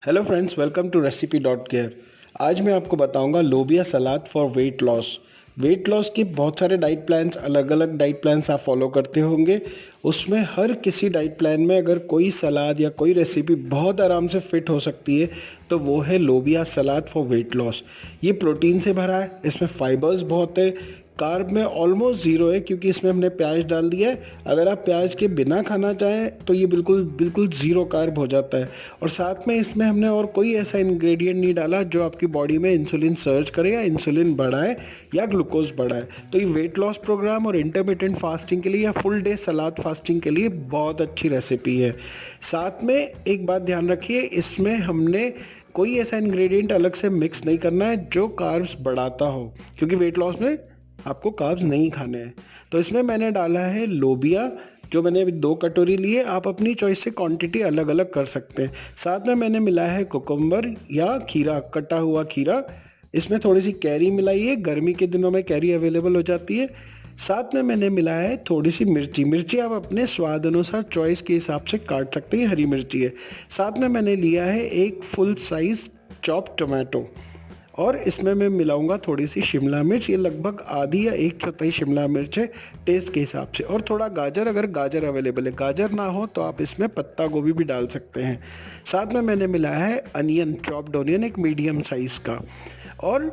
Hello friends, welcome to recipe dot care. आज मैं आपको बताऊंगा lobia salad for weight loss. Weight loss के बहुत सारे डाइट प्लान्स, अलग अलग डाइट प्लान्स आप फॉलो करते होंगे। उसमें हर किसी डाइट प्लान में अगर कोई सलाद या कोई रेसिपी बहुत आराम से फिट हो सकती है तो वो है लोबिया सलाद फॉर वेट लॉस। ये प्रोटीन से भरा है, इसमें फाइबर्स बहुत है, कार्ब में ऑलमोस्ट ज़ीरो है क्योंकि इसमें हमने प्याज डाल दिया है। अगर आप प्याज के बिना खाना चाहें तो ये बिल्कुल बिल्कुल ज़ीरो कार्ब हो जाता है। और साथ में इसमें हमने और कोई ऐसा इंग्रेडिएंट नहीं डाला जो आपकी बॉडी में इंसुलिन सर्ज करे या इंसुलिन बढ़ाए या ग्लूकोज बढ़ाए। तो ये वेट लॉस प्रोग्राम और इंटरमिटेंट फास्टिंग के लिए या फुल डे सलाद फास्टिंग के लिए बहुत अच्छी रेसिपी है। साथ में एक बात ध्यान रखिए, इसमें हमने कोई ऐसा इंग्रेडिएंट अलग से मिक्स नहीं करना है जो कार्ब्स बढ़ाता हो, क्योंकि वेट लॉस में आपको कार्ब्स नहीं खाने हैं। तो इसमें मैंने डाला है लोबिया, जो मैंने अभी 2 कटोरी लिए। आप अपनी चॉइस से क्वांटिटी अलग अलग कर सकते हैं। साथ में मैंने मिलाया है कुकुम्बर या खीरा, कटा हुआ खीरा। इसमें थोड़ी सी कैरी मिलाई है, गर्मी के दिनों में कैरी अवेलेबल हो जाती है। साथ में मैंने मिलाया है थोड़ी सी मिर्ची। मिर्ची आप अपने स्वाद अनुसार चॉइस के हिसाब से काट सकते हैं, हरी मिर्ची है। साथ में मैंने लिया है एक फुल साइज चॉप टोमेटो, और इसमें मैं मिलाऊंगा थोड़ी सी शिमला मिर्च। ये लगभग आधी या 1/4 शिमला मिर्च है टेस्ट के हिसाब से। और थोड़ा गाजर, अगर गाजर अवेलेबल है। गाजर ना हो तो आप इसमें पत्ता गोभी भी डाल सकते हैं। साथ में मैंने मिलाया है अनियन, चॉप्ड ऑनियन, एक मीडियम साइज़ का। और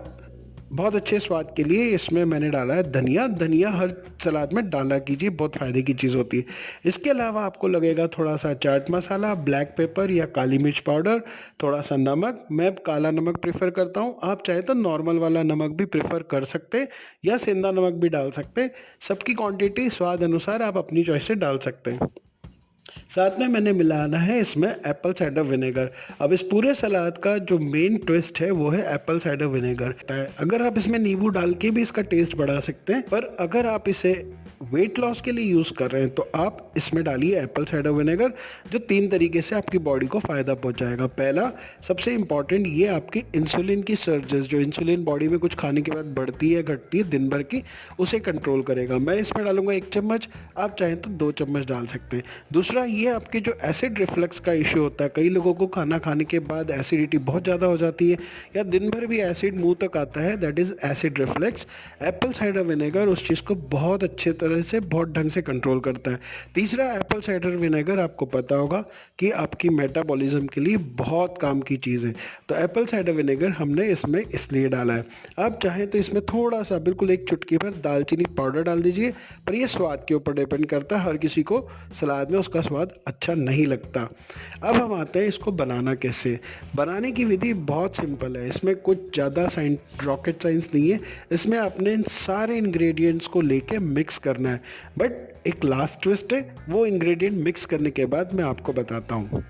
बहुत अच्छे स्वाद के लिए इसमें मैंने डाला है धनिया। धनिया हर सलाद में डाला कीजिए, बहुत फ़ायदे की चीज़ होती है। इसके अलावा आपको लगेगा थोड़ा सा चाट मसाला, ब्लैक पेपर या काली मिर्च पाउडर, थोड़ा सा नमक। मैं काला नमक प्रेफर करता हूँ, आप चाहे तो नॉर्मल वाला नमक भी प्रेफर कर सकते हैं या सेंधा नमक भी डाल सकते हैं। सबकी क्वांटिटी स्वाद अनुसार आप अपनी चॉइस से डाल सकते हैं। साथ में मैंने मिलाना है इसमें एप्पल साइडर विनेगर। अब इस पूरे सलाद का जो मेन ट्विस्ट है वो है एप्पल साइडर विनेगर। अगर आप इसमें नींबू डाल के भी इसका टेस्ट बढ़ा सकते हैं, पर अगर आप इसे वेट लॉस के लिए यूज़ कर रहे हैं तो आप इसमें डालिए एप्पल साइडर विनेगर, जो 3 तरीके से आपकी बॉडी को फ़ायदा पहुंचाएगा। पहला, सबसे इंपॉर्टेंट, ये आपकी इंसुलिन की सर्जेस, जो इंसुलिन बॉडी में कुछ खाने के बाद बढ़ती है घटती है दिन भर की, उसे कंट्रोल करेगा। मैं इसमें डालूंगा 1 चम्मच, आप चाहें तो 2 चम्मच डाल सकते हैं। दूसरा, ये आपके जो एसिड रिफ्लक्स का इशू होता है, कई लोगों को खाना खाने के बाद एसिडिटी बहुत ज़्यादा हो जाती है या दिन भर भी एसिड मुंह तक आता है, that is acid reflux. Apple cider vinegar उस चीज़ को बहुत अच्छे तरह से, बहुत ढंग से कंट्रोल करता है। तीसरा, एप्पल साइडर विनेगर आपको पता होगा कि आपकी मेटाबॉलिज्म के लिए बहुत काम की चीज़ है। तो एप्पल साइडर विनेगर हमने इसमें इसलिए डाला है। आप चाहें तो इसमें थोड़ा सा, बिल्कुल एक चुटकी भर दालचीनी पाउडर डाल दीजिए, पर यह स्वाद के ऊपर डिपेंड करता है। हर किसी को सलाद में उसका स्वाद अच्छा नहीं लगता। अब हम आते हैं इसको बनाना कैसे। बनाने की विधि बहुत सिंपल है, इसमें कुछ ज़्यादा रॉकेट साइंस नहीं है। इसमें आपने इन सारे इंग्रेडिएंट्स को लेके मिक्स करना है। बट एक लास्ट ट्विस्ट है, वो इंग्रेडिएंट मिक्स करने के बाद मैं आपको बताता हूँ।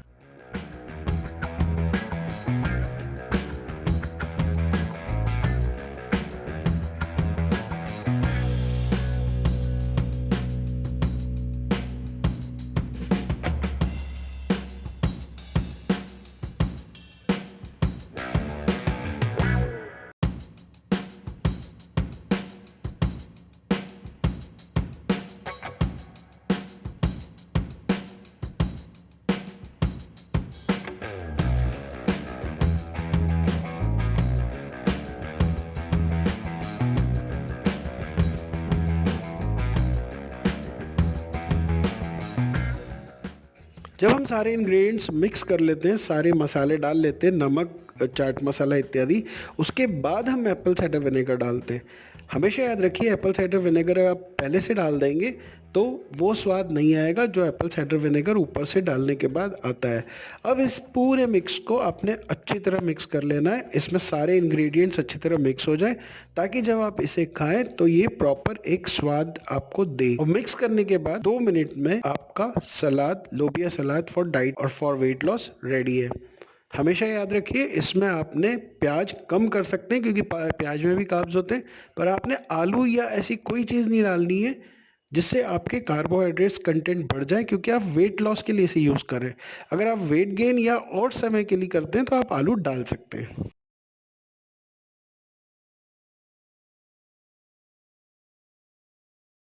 जब हम सारे इंग्रेडिएंट्स मिक्स कर लेते हैं, सारे मसाले डाल लेते हैं, नमक, चाट मसाला इत्यादि, उसके बाद हम एप्पल साइडर विनेगर डालते हैं। हमेशा याद रखिए, एप्पल साइडर विनेगर आप पहले से डाल देंगे तो वो स्वाद नहीं आएगा जो एप्पल साइडर विनेगर ऊपर से डालने के बाद आता है। अब इस पूरे मिक्स को आपने अच्छी तरह मिक्स कर लेना है, इसमें सारे इंग्रेडिएंट्स अच्छी तरह मिक्स हो जाए, ताकि जब आप इसे खाएं तो ये प्रॉपर एक स्वाद आपको दे। और मिक्स करने के बाद 2 मिनट में आपका सलाद, लोबिया सलाद फॉर डाइट और फॉर वेट लॉस रेडी है। हमेशा याद रखिए, इसमें आपने प्याज कम कर सकते हैं क्योंकि प्याज में भी कार्ब्स होते हैं, पर आपने आलू या ऐसी कोई चीज़ नहीं डालनी है जिससे आपके कार्बोहाइड्रेट्स कंटेंट बढ़ जाए, क्योंकि आप वेट लॉस के लिए इसे यूज़ कर रहे हैं। अगर आप वेट गेन या और समय के लिए करते हैं तो आप आलू डाल सकते हैं।